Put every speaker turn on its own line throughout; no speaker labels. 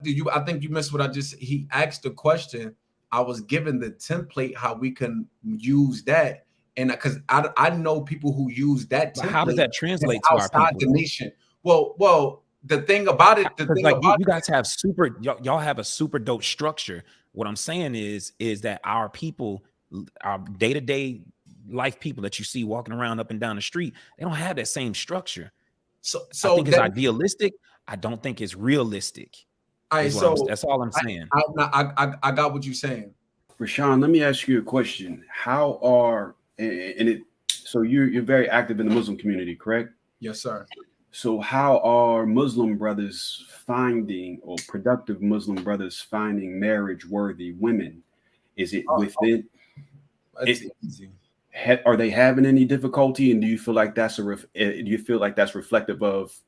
I think you missed what he asked the question. I was given the template how we can use that. And because I know people who use that
But how does
template
that
that's
translate to our
outside
people
the
though?
nation. Well,
Because like you guys have y'all have a super dope structure. What I'm saying is that our people, our day-to-day life people that you see walking around up and down the street, they don't have that same structure. I think it's idealistic. I don't think it's realistic. That's all I'm saying.
I got what you're saying.
Rashawn, let me ask you a question. How are and it so you're very active in the Muslim community, correct?
Yes, sir.
So how are Muslim brothers finding, or productive Muslim brothers finding, marriage worthy women? Is it within
easy.
Are they having any difficulty, and do you feel like that's reflective of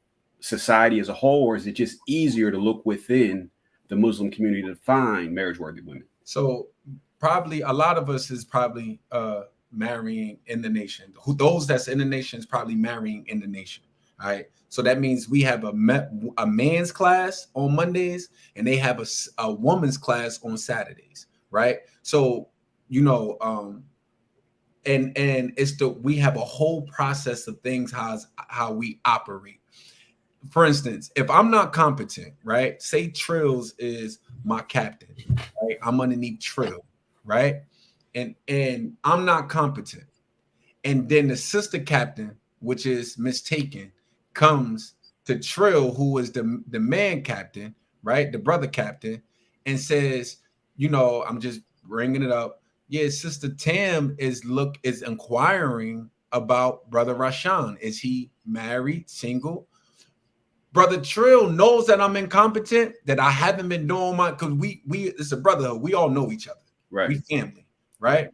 society as a whole, or is it just easier to look within the Muslim community to find marriage worthy women?
So probably a lot of us is probably marrying in the nation. Those that's in the nation is probably marrying in the nation. All right. So that means we have a man's class on Mondays, and they have a woman's class on Saturdays. Right. So, and we have a whole process of things, how we operate. For instance, if I'm not competent, right? Say Trills is my captain, right? I'm underneath Trill, right? And I'm not competent. And then the sister captain, which is mistaken, comes to Trill, who is the man captain, right? The brother captain, and says, I'm just bringing it up. Yeah, Sister Tam is inquiring about Brother Rashawn. Is he married, single? Brother Trill knows that I'm incompetent, that I haven't been doing because it's a brotherhood. We all know each other.
Right.
We family, right?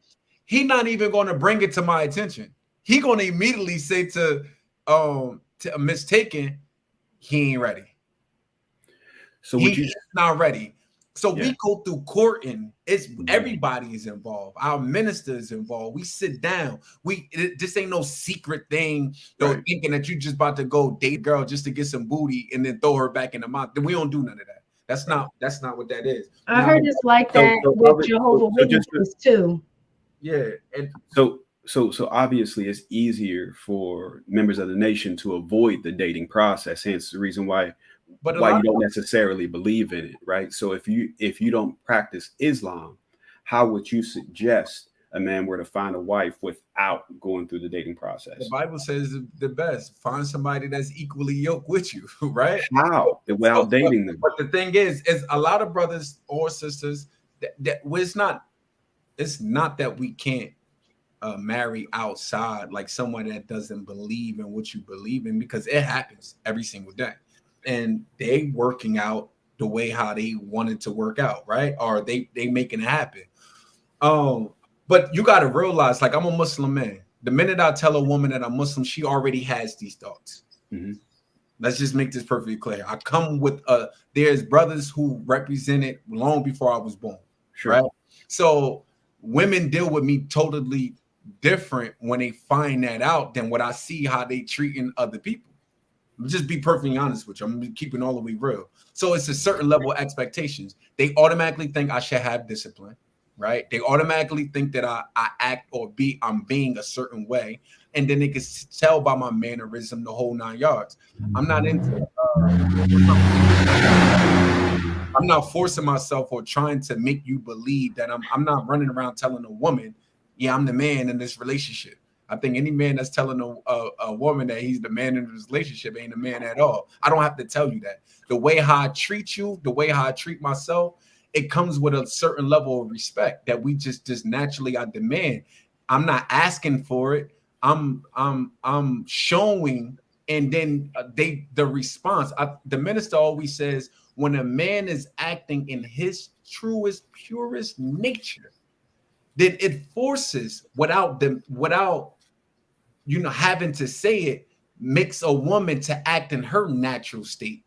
He not even going to bring it to my attention. He going to immediately say to mistaken, he ain't ready.
So
he's not ready. So we go through courting. Everybody is involved. Our minister is involved. We sit down. This ain't no secret thing. Right. Thinking that you just about to go date a girl just to get some booty and then throw her back in the mouth. We don't do none of that. That's not what that is.
I heard it's like that with Jehovah's Witnesses too.
Yeah, and
so obviously it's easier for members of the nation to avoid the dating process. Hence the reason why you don't necessarily believe in it, right? So if you don't practice Islam, how would you suggest a man were to find a wife without going through the dating process?
The Bible says the best: find somebody that's equally yoked with you, right?
How? Without dating them.
But the thing is a lot of brothers or sisters it's not that we can't marry outside, like someone that doesn't believe in what you believe in, because it happens every single day. And they working out the way how they wanted to work out, right? Or they making it happen. But you got to realize, like, I'm a Muslim man. The minute I tell a woman that I'm Muslim, she already has these thoughts.
Mm-hmm.
Let's just make this perfectly clear. I come with there's brothers who represented long before I was born,
sure.
Right? So women deal with me totally different when they find that out than what I see how they treating other people. Just be perfectly honest with you. I'm keeping all the way real. So it's a certain level of expectations. They automatically think I should have discipline, right? They automatically think that I act or I'm being a certain way. And then they can tell by my mannerism, the whole 9 yards. I'm not into I'm not forcing myself or trying to make you believe that I'm not running around telling a woman, yeah, I'm the man in this relationship. I think any man that's telling a woman that he's the man in this relationship ain't a man at all. I don't have to tell you that. The way how I treat you, the way how I treat myself, it comes with a certain level of respect that we just naturally I demand. I'm not asking for it. I'm showing, and then the response. The minister always says, when a man is acting in his truest, purest nature, then it forces without having to say it, makes a woman to act in her natural state.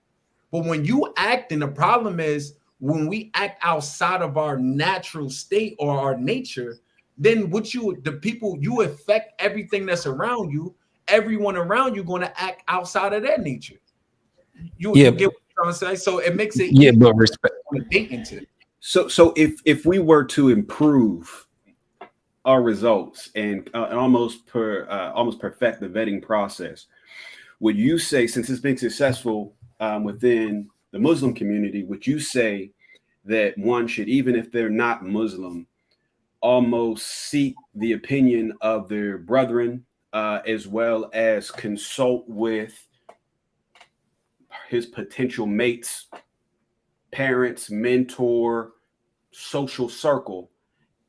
But when you act, and the problem is when we act outside of our natural state or our nature, then you affect everything that's around you. Everyone around you going to act outside of their nature. You get what I'm trying to say? So it makes it
but respect
on a dating tip.
So if we were to improve our results and almost perfect the vetting process, would you say, since it's been successful within the Muslim community, would you say that one should, even if they're not Muslim, almost seek the opinion of their brethren, as well as consult with his potential mates, parents, mentor, social circle,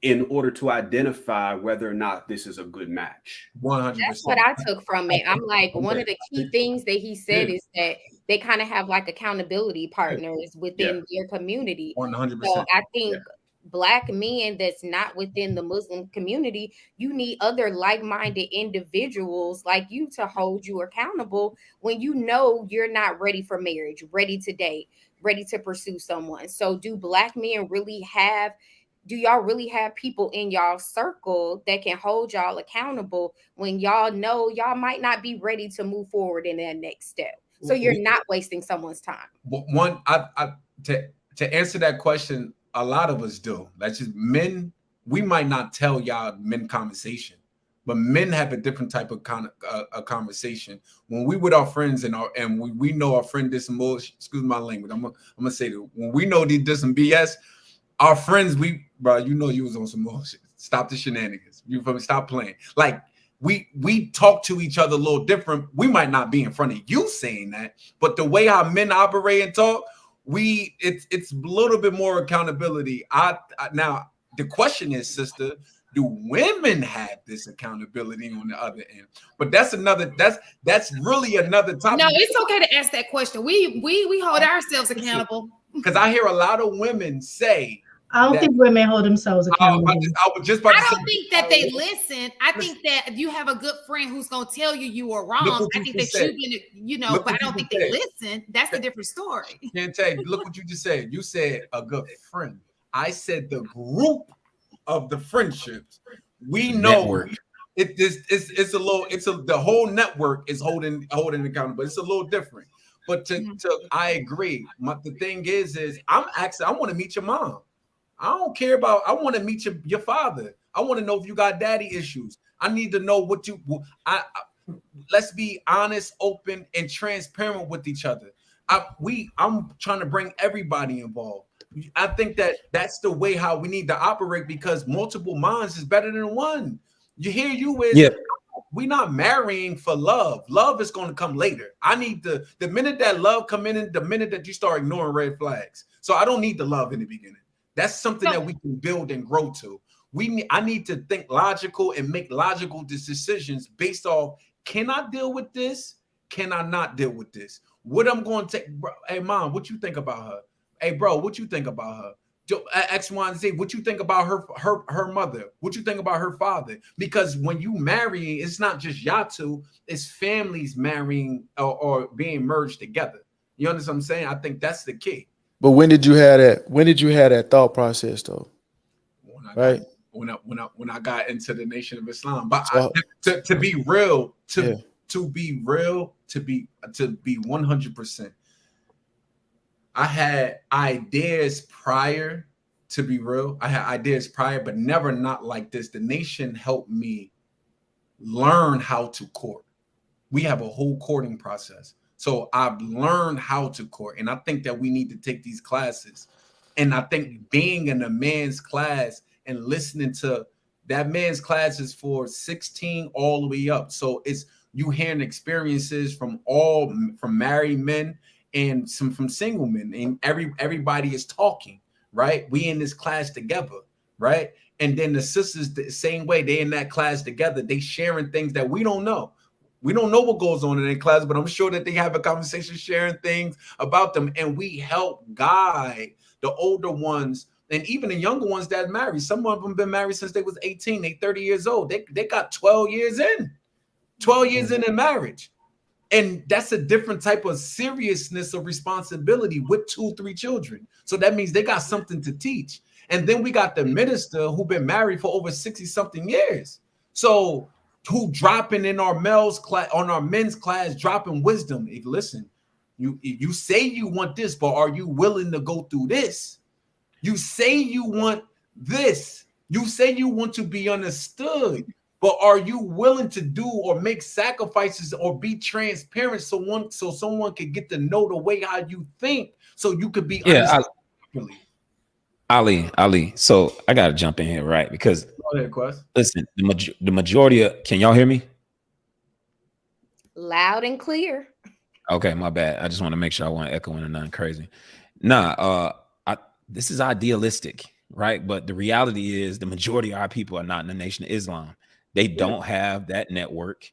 in order to identify whether or not this is a good match?
100%.
That's what I took from it. I'm like, one of the key things that he said is that they kind of have like accountability partners within their community.
100%.
So I think Black men that's not within the Muslim community, you need other like-minded individuals like you to hold you accountable when you know you're not ready for marriage, ready to date, ready to pursue someone. So do Black men really have, do y'all really have people in y'all circle that can hold y'all accountable when y'all know y'all might not be ready to move forward in that next step? So you're not wasting someone's time.
To answer that question, a lot of us do. That's just men. We might not tell y'all men conversation, but men have a different type of a conversation. When we with our friends and we know our friend did some bullshit. Excuse my language. I'm gonna say that when we know they did some BS, our friends, bro, you know you was on some bullshit. Stop the shenanigans. You feel me? Stop playing. Like we talk to each other a little different. We might not be in front of you saying that, but the way our men operate and talk, it's a little bit more accountability. Now the question is, sister, do women have this accountability on the other end? But that's really another topic.
No, it's okay to ask that question. We hold ourselves accountable.
Because I hear a lot of women say,
I don't think women hold themselves accountable.
I don't think that they listen. I think that if you have a good friend who's going to tell you are wrong, I think that you've been, but I don't think they listen. That's a different story.
Can't tell you. Look what you just said. You said a good friend. I said the group of the friendships. We know it's a little. The whole network is holding accountable. It's a little different. But I agree. The thing is I want to meet your mom. I don't care about. I want to meet your father. I want to know if you got daddy issues. I need to know what you. Let's be honest, open, and transparent with each other. I'm trying to bring everybody involved. I think that's the way how we need to operate, because multiple minds is better than one. We're not marrying for love. Love is going to come later. I need the minute that love come in, the minute that you start ignoring red flags. So I don't need the love in the beginning. That's something that we can build and grow to. I need to think logical and make logical decisions based off, can I deal with this? Can I not deal with this? What I'm going to take, bro, hey mom, what you think about her? Hey bro, what you think about her? X, Y, and Z. What you think about her mother? What you think about her father? Because when you marry, it's not just y'all two, it's families marrying or being merged together. You understand what I'm saying? I think that's the key.
But when did you have that? When did you have that thought process though?
When I got into the Nation of Islam. But to be real, to be 100%. I had ideas prior, to be real. I had ideas prior, but never not like this. The Nation helped me learn how to court. We have a whole courting process. So I've learned how to court. And I think that we need to take these classes. And I think being in a man's class and listening to that man's class is for 16 all the way up. So it's you hearing experiences from married men and some from single men, and everybody is talking, right? We in this class together, right? And then the sisters the same way, they in that class together, they sharing things that we don't know. We don't know what goes on in their class, but I'm sure that they have a conversation sharing things about them, and we help guide the older ones and even the younger ones that married. Some of them been married since they was 18, they 30 years old. They got 12 years in marriage. And that's a different type of seriousness of responsibility with 2-3 children. So that means they got something to teach. And then we got the minister who been married for over 60 something years. So who dropping in our men's class, dropping wisdom. If listen, You say you want this, but are you willing to go through this? You say you want this. You say you want to be understood, but are you willing to do or make sacrifices or be transparent so someone can get to know the way how you think, so you could be understood properly?
Ali. So I gotta jump in here, right? Because
go ahead, Quest.
Listen, the majority of, can y'all hear me?
Loud and clear.
Okay, my bad. I just want to make sure I want to echo into nothing crazy. Nah, this is idealistic, right? But the reality is the majority of our people are not in the Nation of Islam. They don't have that network,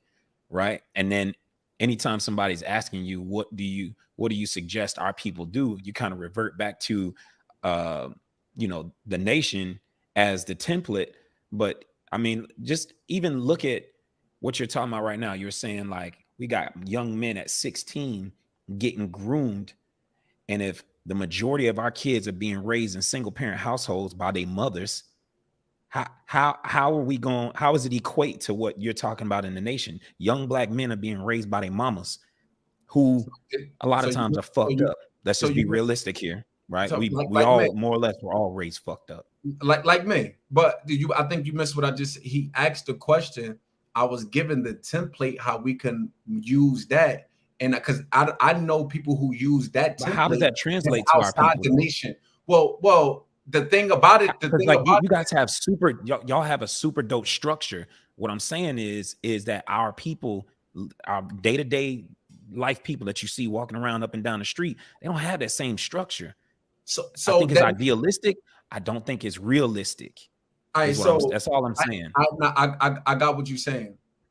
right? And then anytime somebody's asking you, what do you suggest our people do? You kind of revert back to you know, the Nation as the template. But I mean, just even look at what you're talking about right now. You're saying like we got young men at 16 getting groomed, and if the majority of our kids are being raised in single parent households by their mothers, how are we going? How does it equate to what you're talking about in the Nation? Young black men are being raised by their mamas, who a lot of times are fucked up. Let's just be realistic here, right? We all more or less were all raised fucked up,
like me. But I think you missed what he asked the question. I was given the template how we can use that, and because I know people who use that template.
But how does that translate to our people?
The Nation? Well, the thing about it,
you guys have y'all have a super dope structure. What I'm saying is that our people, our day-to-day life people that you see walking around up and down the street, they don't have that same structure. So I think it's idealistic. I don't think it's realistic.
All right,
that's all I'm saying.
I got what you're saying.